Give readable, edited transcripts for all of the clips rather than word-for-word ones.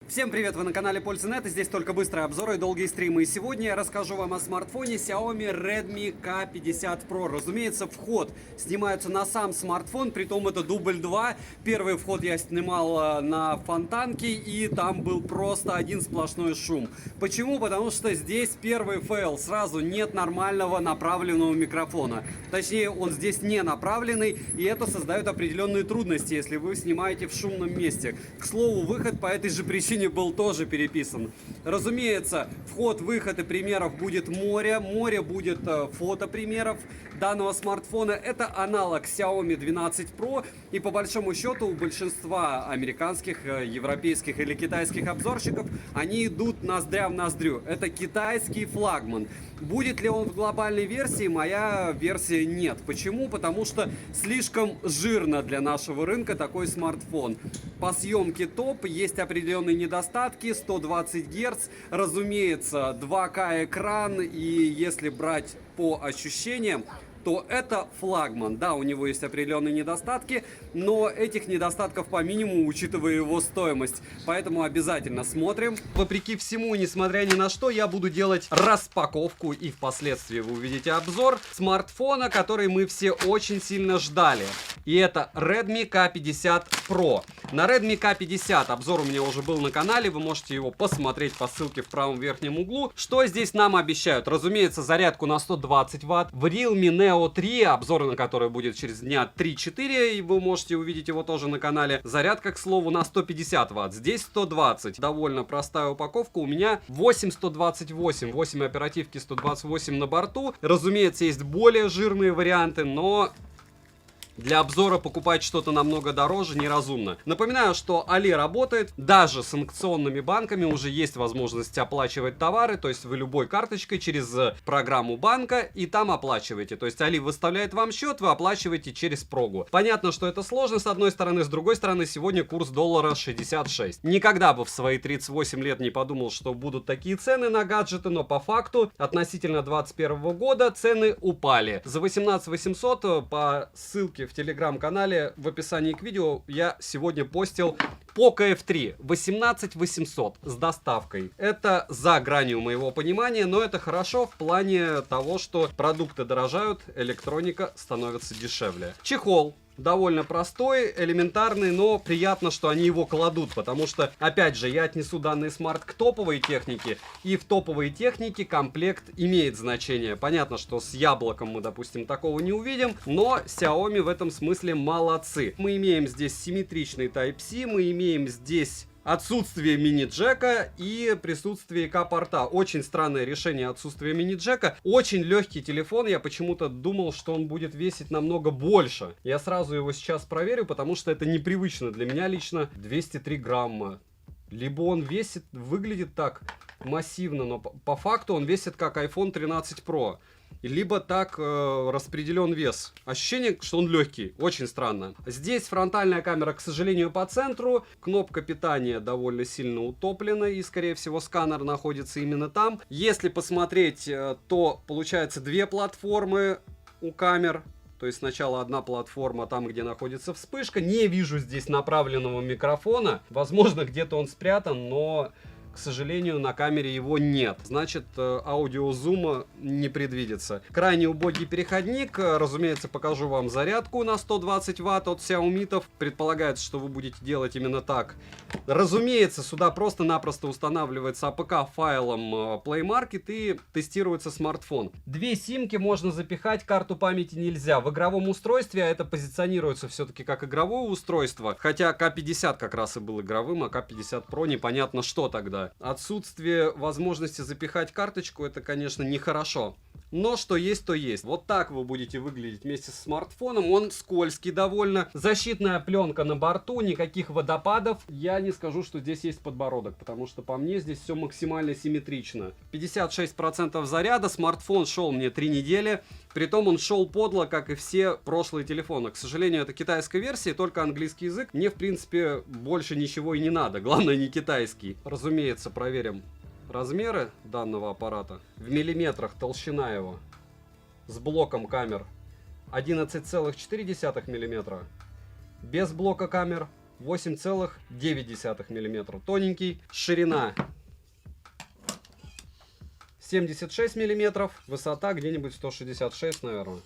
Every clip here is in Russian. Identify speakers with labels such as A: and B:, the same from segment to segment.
A: Всем привет, вы на канале Польза.нет, и здесь только быстрые обзоры и долгие стримы. И сегодня я расскажу вам о смартфоне Xiaomi Redmi K50 Pro. Разумеется, вход снимается на сам смартфон, притом это дубль 2. Первый вход я снимал на Фонтанке, и там был просто один сплошной шум. Почему? Потому что здесь первый фейл. Сразу нет нормального направленного микрофона. Точнее, он здесь не направленный, и это создает определенные трудности, если вы снимаете в шумном месте. К слову, выход по этой же причине был тоже переписан. Разумеется, вход-выход и примеров будет море. Море будет фотопримеров данного смартфона. Это аналог Xiaomi 12 Pro. И по большому счету у большинства американских, европейских или китайских обзорщиков они идут ноздря в ноздрю. Это китайский флагман. Будет ли он в глобальной версии? Моя версия нет. Почему? Потому что слишком жирно для нашего рынка такой смартфон. По съемке топ, есть определенные недостатки, 120 Гц, разумеется, 2К экран, и если брать по ощущениям, то это флагман. Да, у него есть определенные недостатки, но этих недостатков по минимуму, учитывая его стоимость. Поэтому обязательно смотрим. Вопреки всему, несмотря ни на что, я буду делать распаковку, и впоследствии вы увидите обзор смартфона, который мы все очень сильно ждали. И это Redmi K50 Pro. На Redmi K50 обзор у меня уже был на канале, вы можете его посмотреть по ссылке в правом верхнем углу. Что здесь нам обещают? Разумеется, зарядку на 120 Вт. В Realme Neo 3, обзор на который будет через дня 3-4, и вы можете увидеть его тоже на канале. Зарядка, к слову, на 150 Вт. Здесь 120. Довольно простая упаковка. У меня 8128. 8 оперативки 128 на борту. Разумеется, есть более жирные варианты, но для обзора покупать что-то намного дороже неразумно. Напоминаю, что Али работает, даже с санкционными банками уже есть возможность оплачивать товары, то есть вы любой карточкой через программу банка и там оплачиваете. То есть Али выставляет вам счет, вы оплачиваете через прогу. Понятно, что это сложно с одной стороны, с другой стороны сегодня курс доллара 66. Никогда бы в свои 38 лет не подумал, что будут такие цены на гаджеты, но по факту относительно 2021 года цены упали. За 18 800 по ссылке в телеграм-канале в описании к видео я сегодня постил Poco F3 18 800 с доставкой. Это за гранью моего понимания, но это хорошо в плане того, что продукты дорожают, электроника становится дешевле. Чехол довольно простой, элементарный, но приятно, что они его кладут, потому что, опять же, я отнесу данный смарт к топовой технике, и в топовой технике комплект имеет значение. Понятно, что с яблоком мы, допустим, такого не увидим, но Xiaomi в этом смысле молодцы. Мы имеем здесь симметричный Type-C, мы имеем здесь отсутствие мини-джека и присутствие К-порта. Очень странное решение отсутствия мини-джека. Очень легкий телефон. Я почему-то думал, что он будет весить намного больше. Я сразу его сейчас проверю, потому что это непривычно. Для меня лично 203 грамма. Либо он весит, выглядит так массивно, но по факту он весит как iPhone 13 Pro. Либо так распределен вес. Ощущение, что он легкий. Очень странно. Здесь фронтальная камера, к сожалению, по центру. Кнопка питания довольно сильно утоплена. И, скорее всего, сканер находится именно там. Если посмотреть, то получается две платформы у камер. То есть сначала одна платформа там, где находится вспышка. Не вижу здесь направленного микрофона. Возможно, где-то он спрятан, но к сожалению, на камере его нет. Значит, аудиозума не предвидится. Крайне убогий переходник. Разумеется, покажу вам зарядку на 120 Вт от Xiaomi. Предполагается, что вы будете делать именно так. Разумеется, сюда просто-напросто устанавливается APK файлом Play Market и тестируется смартфон. Две симки можно запихать, карту памяти нельзя. В игровом устройстве, а это позиционируется все-таки как игровое устройство, хотя K50 как раз и был игровым, а K50 Pro непонятно что тогда. Отсутствие возможности запихать карточку, это, конечно, нехорошо. Но что есть, то есть. Вот так вы будете выглядеть вместе с смартфоном. Он скользкий довольно. Защитная пленка на борту, никаких водопадов. Я не скажу, что здесь есть подбородок, потому что по мне здесь все максимально симметрично. 56% заряда. Смартфон шел мне 3 недели. Притом он шел подло, как и все прошлые телефоны. К сожалению, это китайская версия, только английский язык. Мне, в принципе, больше ничего и не надо. Главное, не китайский. Разумеется, проверим размеры данного аппарата. В миллиметрах толщина его с блоком камер 11,4 мм. Без блока камер 8,9 мм. Тоненький. Ширина 76 мм. Высота где-нибудь 166, наверное.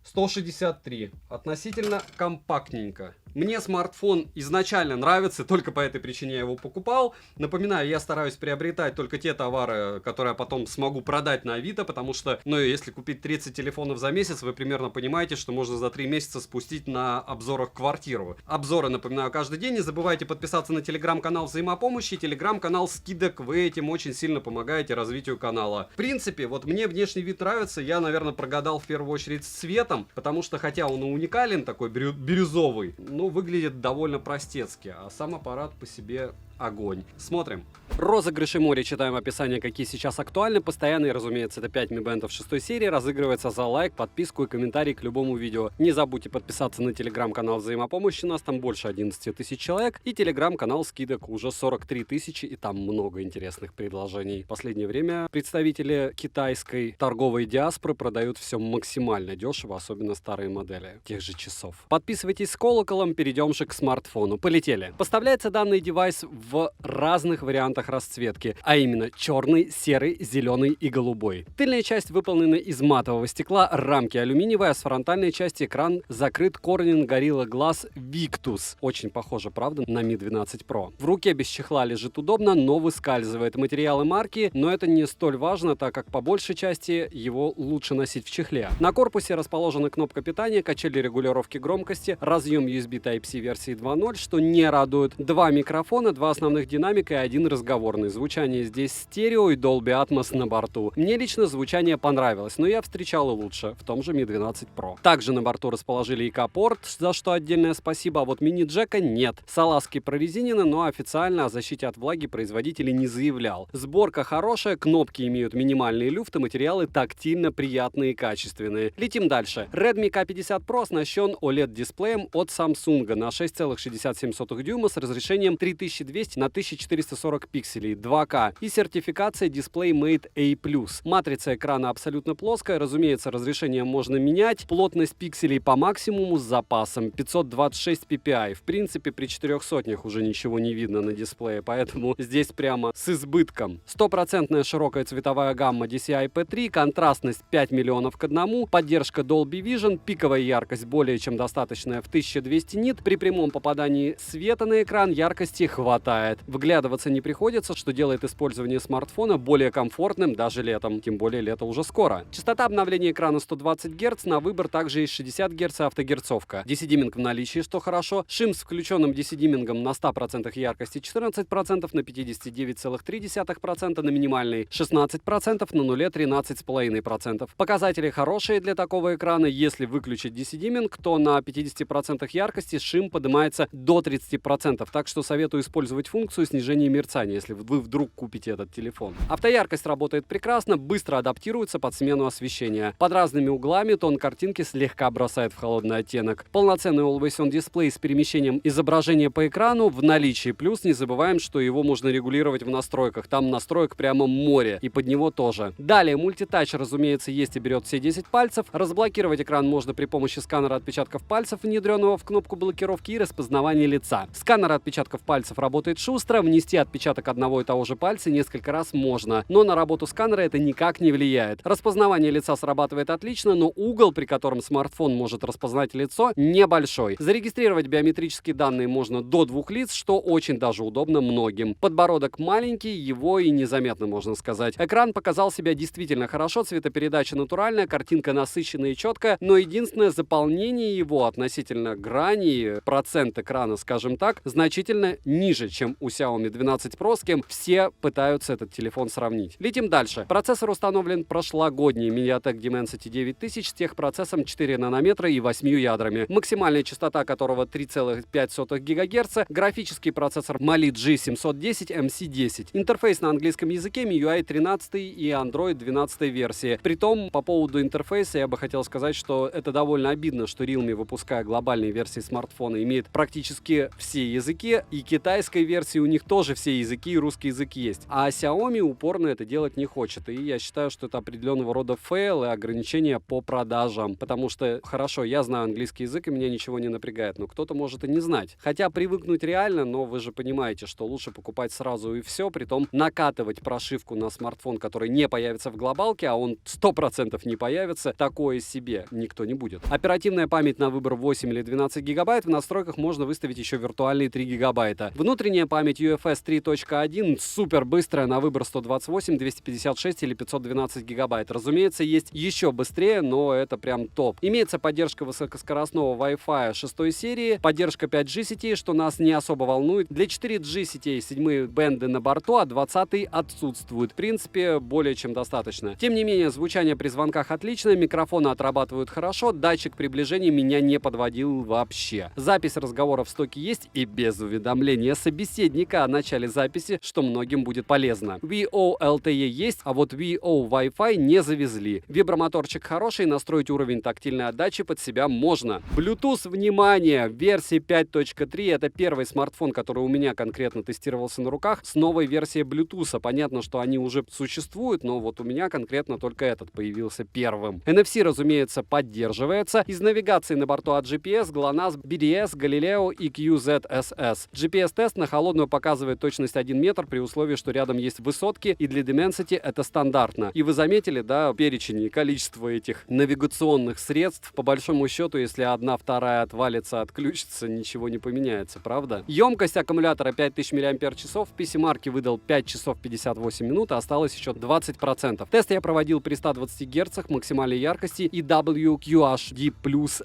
A: 163. Относительно компактненько. Мне смартфон изначально нравится, только по этой причине я его покупал. Напоминаю, я стараюсь приобретать только те товары, которые я потом смогу продать на Авито, потому что, ну, если купить 30 телефонов за месяц, вы примерно понимаете, что можно за 3 месяца спустить на обзорах квартиру. Обзоры, напоминаю, каждый день. Не забывайте подписаться на телеграм-канал взаимопомощи, телеграм-канал скидок. Вы этим очень сильно помогаете развитию канала. В принципе, вот мне внешний вид нравится. Я, наверное, прогадал в первую очередь с цветом, потому что, хотя он и уникален, такой бирюзовый, но выглядит довольно простецки, а сам аппарат по себе огонь. Смотрим. Розыгрыши моря. Читаем описание, какие сейчас актуальны. Постоянные, разумеется, это 5 Mi Band 6 серии. Разыгрывается за лайк, подписку и комментарий к любому видео. Не забудьте подписаться на телеграм-канал взаимопомощи. Нас там больше 11 тысяч человек. И телеграм-канал скидок уже 43 тысячи. И там много интересных предложений. В последнее время представители китайской торговой диаспоры продают все максимально дешево, особенно старые модели тех же часов. Подписывайтесь с колоколом. Перейдем же к смартфону. Полетели. Поставляется данный девайс в разных вариантах расцветки, а именно черный, серый, зеленый и голубой. Тыльная часть выполнена из матового стекла, рамки алюминиевые, а с фронтальной части экран закрыт Corning Gorilla Glass Victus. Очень похоже, правда, на Mi 12 Pro. В руке без чехла лежит удобно, но выскальзывает. Материалы марки, но это не столь важно, так как по большей части его лучше носить в чехле. На корпусе расположена кнопка питания, качели регулировки громкости, разъем USB Type-C версии 2.0, что не радует. Два микрофона, два основных динамика и один разговорный. Звучание здесь стерео и Dolby Atmos на борту. Мне лично звучание понравилось, но я встречал и лучше в том же Mi 12 Pro. Также на борту расположили ИК-порт, за что отдельное спасибо, а вот мини-джека нет. Салазки прорезинены, но официально о защите от влаги производитель не заявлял. Сборка хорошая, кнопки имеют минимальные люфты, материалы тактильно приятные и качественные. Летим дальше. Redmi K50 Pro оснащен OLED-дисплеем от Samsung на 6,67 дюйма с разрешением 3200 на 1440 пикселей 2К и сертификация DisplayMate A+. Матрица экрана абсолютно плоская, разумеется, разрешение можно менять, плотность пикселей по максимуму с запасом 526 ppi. В принципе, при 400 уже ничего не видно на дисплее, поэтому здесь прямо с избытком. Стопроцентная широкая цветовая гамма DCI-P3, контрастность 5 миллионов к 1, поддержка Dolby Vision, пиковая яркость более чем достаточная в 1200 нит, при прямом попадании света на экран яркости хватает. Вглядываться не приходится, что делает использование смартфона более комфортным даже летом, тем более лето уже скоро. Частота обновления экрана 120 Гц, на выбор также есть 60 Гц автогерцовка. DC-диминг в наличии, что хорошо. Шим с включенным DC-димингом на 100% яркости 14%, на 59,3%, на минимальной 16%, на нуле 13,5%. Показатели хорошие для такого экрана. Если выключить DC-диминг, то на 50% яркости шим поднимается до 30%, так что советую использовать функцию снижения мерцания, если вы вдруг купите этот телефон. Автояркость работает прекрасно, быстро адаптируется под смену освещения. Под разными углами тон картинки слегка бросает в холодный оттенок. Полноценный Always On дисплей с перемещением изображения по экрану в наличии. Плюс не забываем, что его можно регулировать в настройках. Там настроек прямо море, и под него тоже. Далее, мультитач, разумеется, есть и берет все 10 пальцев. Разблокировать экран можно при помощи сканера отпечатков пальцев, внедренного в кнопку блокировки, и распознавания лица. Сканер отпечатков пальцев работает шустро, внести отпечаток одного и того же пальца несколько раз можно, но на работу сканера это никак не влияет. Распознавание лица срабатывает отлично, но угол, при котором смартфон может распознать лицо, небольшой. Зарегистрировать биометрические данные можно до 2 лиц, что очень даже удобно многим. Подбородок маленький, его и незаметно, можно сказать. Экран показал себя действительно хорошо, цветопередача натуральная, картинка насыщенная и четкая, но единственное, заполнение его относительно грани, процент экрана, скажем так, значительно ниже, чем у Xiaomi 12 Pro, с кем все пытаются этот телефон сравнить. Летим дальше. Процессор установлен прошлогодний MediaTek Dimensity 9000 с техпроцессом 4 нанометра и 8 ядрами, максимальная частота которого 3,5 ГГц, графический процессор Mali G710 MC10. Интерфейс на английском языке, MIUI 13 и Android 12 версии. Притом, по поводу интерфейса я бы хотел сказать, что это довольно обидно, что Realme, выпуская глобальные версии смартфона, имеет практически все языки, и китайской версии версии у них тоже все языки и русский язык есть. А Xiaomi упорно это делать не хочет. И я считаю, что это определенного рода фейл и ограничения по продажам. Потому что, хорошо, я знаю английский язык, и меня ничего не напрягает, но кто-то может и не знать. Хотя привыкнуть реально, но вы же понимаете, что лучше покупать сразу и все, притом накатывать прошивку на смартфон, который не появится в глобалке, а он 100% не появится, такое себе никто не будет. Оперативная память на выбор 8 или 12 гигабайт, в настройках можно выставить еще виртуальные 3 гигабайта. Внутренняя память UFS 3.1 супер быстрая на выбор 128, 256 или 512 гигабайт. Разумеется, есть еще быстрее, но это прям топ. Имеется поддержка высокоскоростного Wi-Fi 6 серии, поддержка 5G сетей, что нас не особо волнует. Для 4G сетей 7 бенды на борту, а 20 отсутствует. В принципе, более чем достаточно. Тем не менее, звучание при звонках отличное, микрофоны отрабатывают хорошо, датчик приближения меня не подводил вообще. Запись разговора в стоке есть и без уведомления собеседника о начале записи, что многим будет полезно. VO LTE есть, а вот VO Wi-Fi не завезли. Вибромоторчик хороший, настроить уровень тактильной отдачи под себя можно. Bluetooth, внимание, версии 5.3 это первый смартфон, который у меня конкретно тестировался на руках с новой версией Bluetooth. Понятно, что они уже существуют, но вот у меня конкретно только этот появился первым. NFC, разумеется, поддерживается. Из навигации на борту от GPS, GLONASS, BDS, Galileo и QZSS. GPS-тест на холодную показывает точность 1 метр при условии, что рядом есть высотки, и для Dimensity это стандартно. И вы заметили, да, перечень и количество этих навигационных средств. По большому счету, если одна, вторая отвалится, отключится, ничего не поменяется, правда? Емкость аккумулятора 5000 мАч. В PC-марке выдал 5 часов 58 минут, а осталось еще 20%. Тест я проводил при 120 Гц, максимальной яркости и WQHD+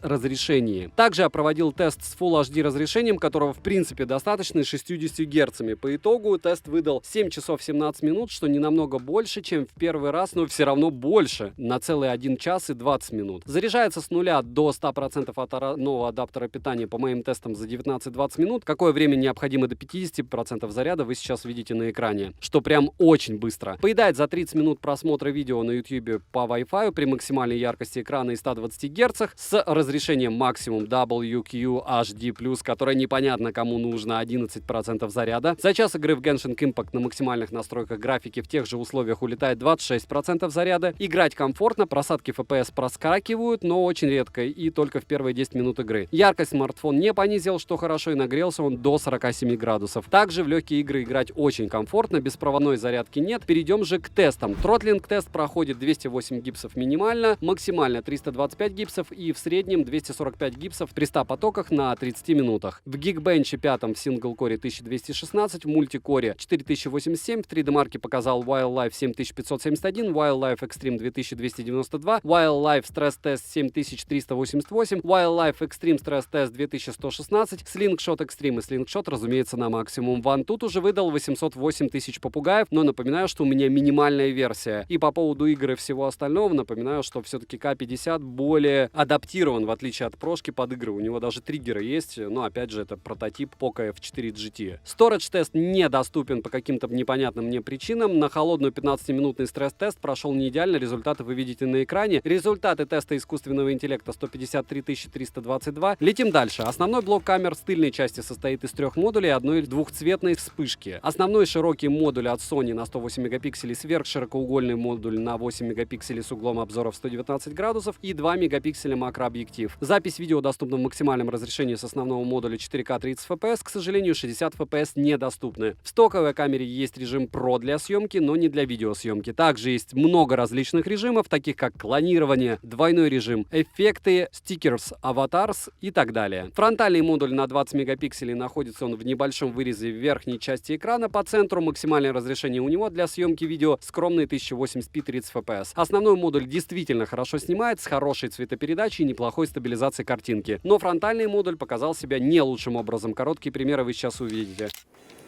A: разрешении. Также я проводил тест с Full HD разрешением, которого в принципе достаточно, 60 Гц. По итогу тест выдал 7 часов 17 минут, что не намного больше, чем в первый раз, но все равно больше, на целый 1 час и 20 минут. Заряжается с 0 до 100% от нового адаптера питания по моим тестам за 19-20 минут. Какое время необходимо до 50% заряда, вы сейчас видите на экране, что прям очень быстро. Поедает за 30 минут просмотра видео на YouTube по Wi-Fi при максимальной яркости экрана и 120 Гц с разрешением максимум WQHD+, которое непонятно кому нужно, 11% заряда. За час игры в Genshin Impact на максимальных настройках графики в тех же условиях улетает 26% заряда. Играть комфортно, просадки FPS проскакивают, но очень редко и только в первые 10 минут игры. Яркость смартфон не понизил, что хорошо, и нагрелся он до 47 градусов. Также в легкие игры играть очень комфортно, беспроводной зарядки нет. Перейдем же к тестам. Тротлинг-тест проходит 208 гипсов минимально, максимально 325 гипсов и в среднем 245 гипсов при 100 потоках на 30 минутах. В Geekbench 5 в сингл-коре 1216, в мультикоре 4087, в 3D-марке показал Wildlife 7571, Wildlife Extreme 2292, Wildlife Stress Test 7388, Wildlife Extreme Stress Test 2116, Slingshot Extreme и Slingshot, разумеется, на максимум. Вантут уже выдал 808 тысяч попугаев, но напоминаю, что у меня минимальная версия. И по поводу игр и всего остального, напоминаю, что все-таки К50 более адаптирован, в отличие от прошки, под игры. У него даже триггеры есть, но опять же это прототип Poco F4 GT. Storage тест недоступен по каким-то непонятным мне причинам. На холодную 15-минутный стресс-тест прошел не идеально, результаты вы видите на экране. Результаты теста искусственного интеллекта 153 322. Летим дальше. Основной блок камер с тыльной части состоит из 3 модулей и одной двухцветной вспышки. Основной широкий модуль от Sony на 108 мегапикселей, сверхширокоугольный модуль на 8 мегапикселей с углом обзора в 119 градусов и 2 мегапикселя макрообъектив. Запись видео доступна в максимальном разрешении с основного модуля 4К 30 FPS, к сожалению, 60 FPS недоступны. В стоковой камере есть режим Pro для съемки, но не для видеосъемки. Также есть много различных режимов, таких как клонирование, двойной режим, эффекты, стикерс, аватарс и так далее. Фронтальный модуль на 20 мегапикселей, находится он в небольшом вырезе в верхней части экрана. По центру максимальное разрешение у него для съемки видео скромные 1080p 30 FPS. Основной модуль действительно хорошо снимает, с хорошей цветопередачей и неплохой стабилизацией картинки. Но фронтальный модуль показал себя не лучшим образом. Короткие примеры вы сейчас увидите.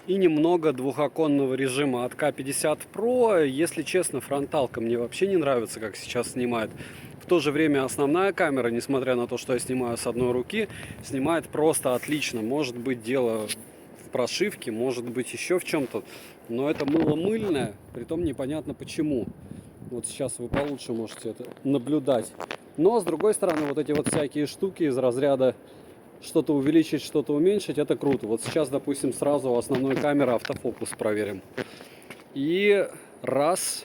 A: И немного двухоконного режима от К50 Pro. Если честно, фронталка мне вообще не нравится, как сейчас снимает. В то же время основная камера, несмотря на то, что я снимаю с одной руки, снимает просто отлично. Может быть, дело в прошивке, может быть, еще в чем-то. Но это мыло мыльное, притом непонятно почему. Вот сейчас вы получше можете это наблюдать. Но, с другой стороны, вот эти вот всякие штуки из разряда что-то увеличить, что-то уменьшить, это круто. Вот сейчас, допустим, сразу основной камеры автофокус проверим. И раз,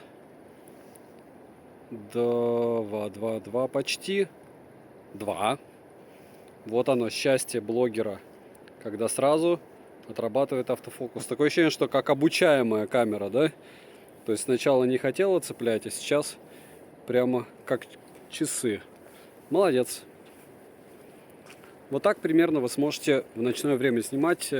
A: два, почти два. Вот оно, счастье блогера, когда сразу отрабатывает автофокус. Такое ощущение, что как обучаемая камера, да? То есть сначала не хотела цеплять, а сейчас прямо как часы. Молодец. Вот так примерно вы сможете в ночное время снимать.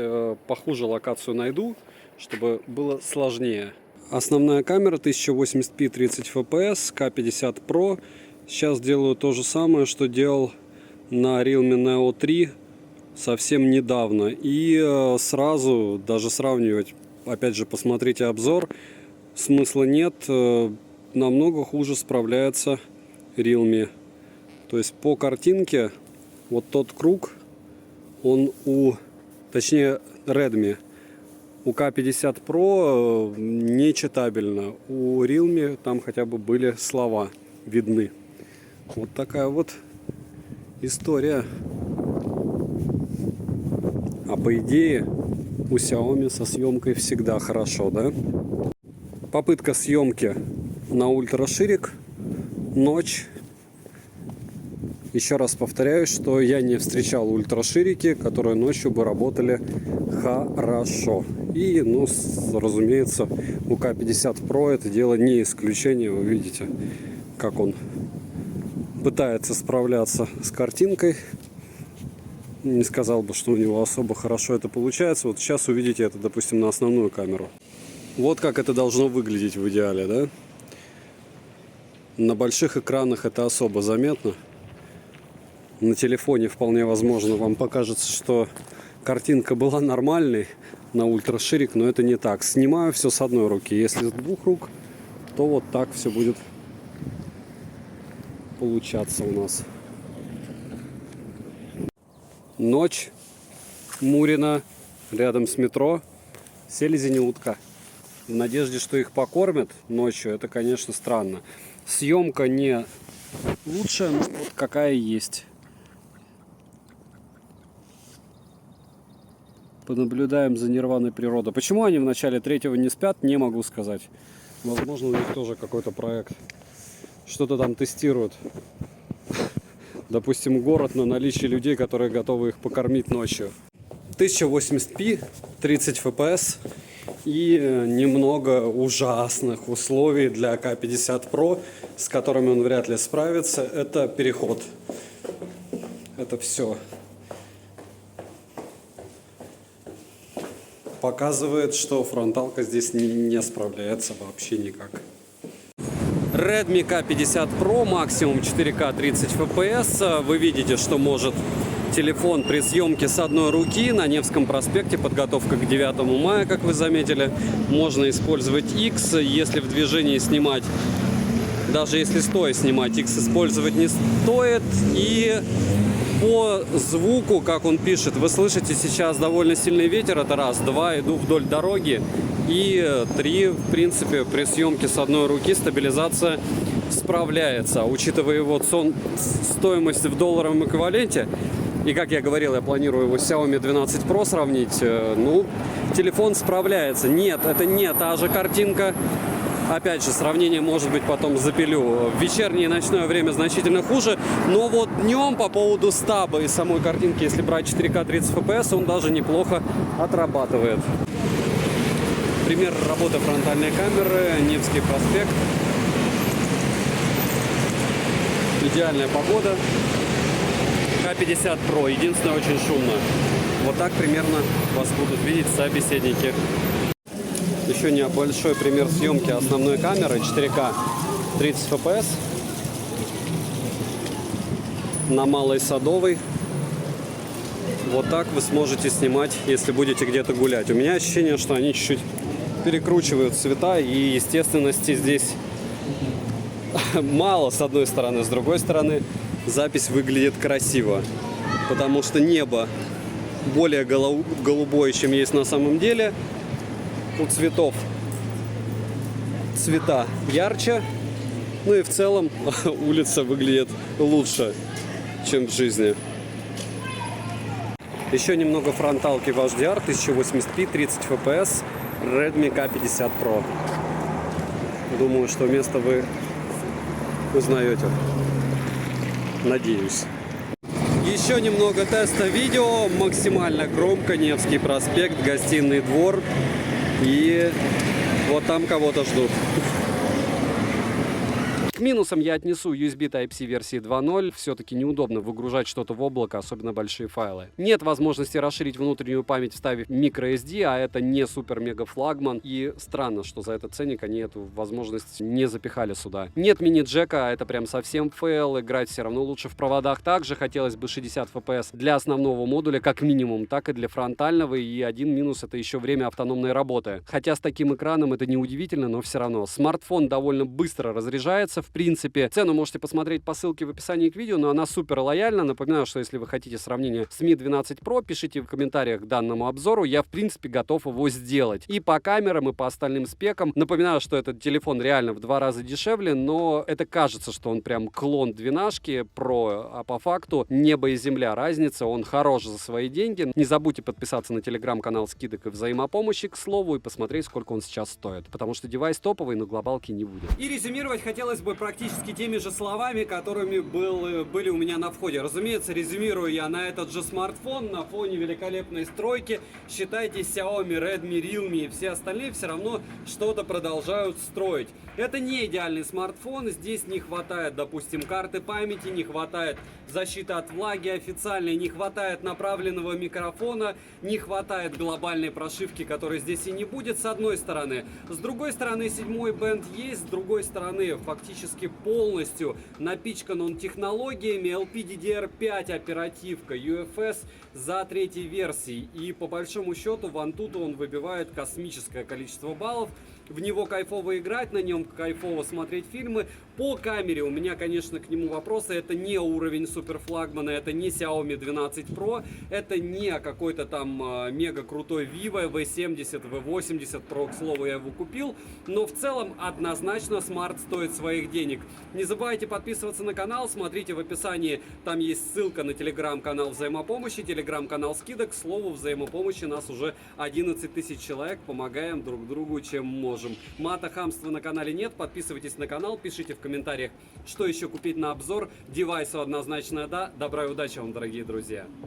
A: Похуже локацию найду, чтобы было сложнее. Основная камера 1080p 30 fps, K50 Pro. Сейчас делаю то же самое, что делал на Realme Neo 3 совсем недавно. И сразу даже сравнивать, опять же, посмотрите обзор, смысла нет. Намного хуже справляется Realme. То есть по картинке вот тот круг, он точнее Redmi, у K50 Pro нечитабельно. У Realme там хотя бы были слова видны. Вот такая вот история. А по идее у Xiaomi со съемкой всегда хорошо, да? Попытка съемки на ультраширик, ночь. Еще раз повторяю, что я не встречал ультраширики, которые ночью бы работали хорошо. И, ну, разумеется, у K50 Pro это дело не исключение. Вы видите, как он пытается справляться с картинкой. Не сказал бы, что у него особо хорошо это получается. Вот сейчас увидите это, допустим, на основную камеру. Вот как это должно выглядеть в идеале, да? На больших экранах это особо заметно. На телефоне вполне возможно вам покажется, что картинка была нормальной на ультраширик, но это не так. Снимаю все с одной руки. Если с двух рук, то вот так все будет получаться у нас. Ночь, Мурино, рядом с метро, селезень и утка. В надежде, что их покормят ночью, это, конечно, странно. Съемка не лучшая, но вот какая есть. Понаблюдаем за нирваной природы. Почему они в начале третьего не спят, не могу сказать. Возможно, у них тоже какой-то проект. Что-то там тестируют. Допустим, город на наличие людей, которые готовы их покормить ночью. 1080p, 30 fps и немного ужасных условий для K50 Pro, с которыми он вряд ли справится. Это переход. Это все. Показывает, что фронталка здесь не справляется вообще никак. Redmi K50 Pro, максимум 4К 30 FPS. Вы видите, что может телефон при съемке с одной руки на Невском проспекте. Подготовка к 9 мая, как вы заметили. Можно использовать X, если в движении снимать. Даже если стоя снимать, X использовать не стоит. И по звуку, как он пишет, вы слышите сейчас довольно сильный ветер. Это раз. Два, иду вдоль дороги. И три, в принципе, при съемке с одной руки стабилизация справляется. Учитывая его стоимость в долларовом эквиваленте, и, как я говорил, я планирую его с Xiaomi 12 Pro сравнить, ну, телефон справляется. Нет, это не та же картинка. Опять же, сравнение, может быть, потом запилю. В вечернее и ночное время значительно хуже. Но вот днем по поводу стаба и самой картинки, если брать 4К 30 FPS, он даже неплохо отрабатывает. Пример работы фронтальной камеры. Невский проспект. Идеальная погода. K50 Pro. Единственное, очень шумно. Вот так примерно вас будут видеть собеседники. Еще небольшой пример съемки основной камеры. 4К 30 FPS. На Малой Садовой. Вот так вы сможете снимать, если будете где-то гулять. У меня ощущение, что они чуть-чуть перекручивают цвета, и естественности здесь мало, с одной стороны. С другой стороны, запись выглядит красиво, потому что небо более голубое, чем есть на самом деле. У цветов цвета ярче, ну и в целом улица выглядит лучше, чем в жизни. Еще немного фронталки в HDR, 1080p, 30 FPS, Redmi K50 Pro. Думаю, что место вы узнаете. Надеюсь. Еще немного теста видео, максимально громко, Невский проспект, Гостиный двор. И вот там кого-то ждут. К минусам я отнесу USB Type-C версии 2.0. Все-таки неудобно выгружать что-то в облако, особенно большие файлы. Нет возможности расширить внутреннюю память, вставив microSD, а это не супер-мега-флагман. И странно, что за этот ценник они эту возможность не запихали сюда. Нет мини-джека, а это прям совсем фейл. Играть все равно лучше в проводах. Также хотелось бы 60 FPS для основного модуля, как минимум, так и для фронтального. И один минус — это еще время автономной работы. Хотя с таким экраном это не удивительно, но все равно. Смартфон довольно быстро разряжается. В принципе, цену можете посмотреть по ссылке в описании к видео, но она супер лояльна. Напоминаю, что если вы хотите сравнение с Mi 12 Pro, пишите в комментариях к данному обзору. Я, в принципе, готов его сделать. И по камерам, и по остальным спекам. Напоминаю, что этот телефон реально в 2 раза дешевле, но это кажется, что он прям клон 12 Pro, а по факту небо и земля разница. Он хорош за свои деньги. Не забудьте подписаться на телеграм-канал скидок и взаимопомощи, к слову, и посмотреть, сколько он сейчас стоит. Потому что девайс топовый, но глобалки не будет. И резюмировать хотелось бы практически теми же словами, которыми были у меня на входе. Разумеется, резюмирую я на этот же смартфон на фоне великолепной стройки. Считайте, Xiaomi, Redmi, Realme и все остальные все равно что-то продолжают строить. Это не идеальный смартфон, здесь не хватает, допустим, карты памяти, не хватает защиты от влаги официальной, не хватает направленного микрофона, не хватает глобальной прошивки, которой здесь и не будет, с одной стороны. С другой стороны, 7-й бенд есть, с другой стороны, фактически полностью напичкан он технологиями, LPDDR5 оперативка, UFS за 3-й версией. И по большому счету в Antutu он выбивает космическое количество баллов. В него кайфово играть, на нем кайфово смотреть фильмы. По камере у меня, конечно, к нему вопросы. Это не уровень суперфлагмана, это не Xiaomi 12 Pro, это не какой-то там мега крутой Vivo V70, V80 Pro, к слову, я его купил. Но в целом однозначно смарт стоит своих денег. Не забывайте подписываться на канал, смотрите в описании, там есть ссылка на телеграм-канал взаимопомощи, телеграм-канал скидок. К слову, взаимопомощи нас уже 11 тысяч человек, помогаем друг другу чем можем. Мата, хамства на канале нет, подписывайтесь на канал, пишите в комментариях, что еще купить на обзор. Девайсу однозначно да. Добра и удачи вам, дорогие друзья.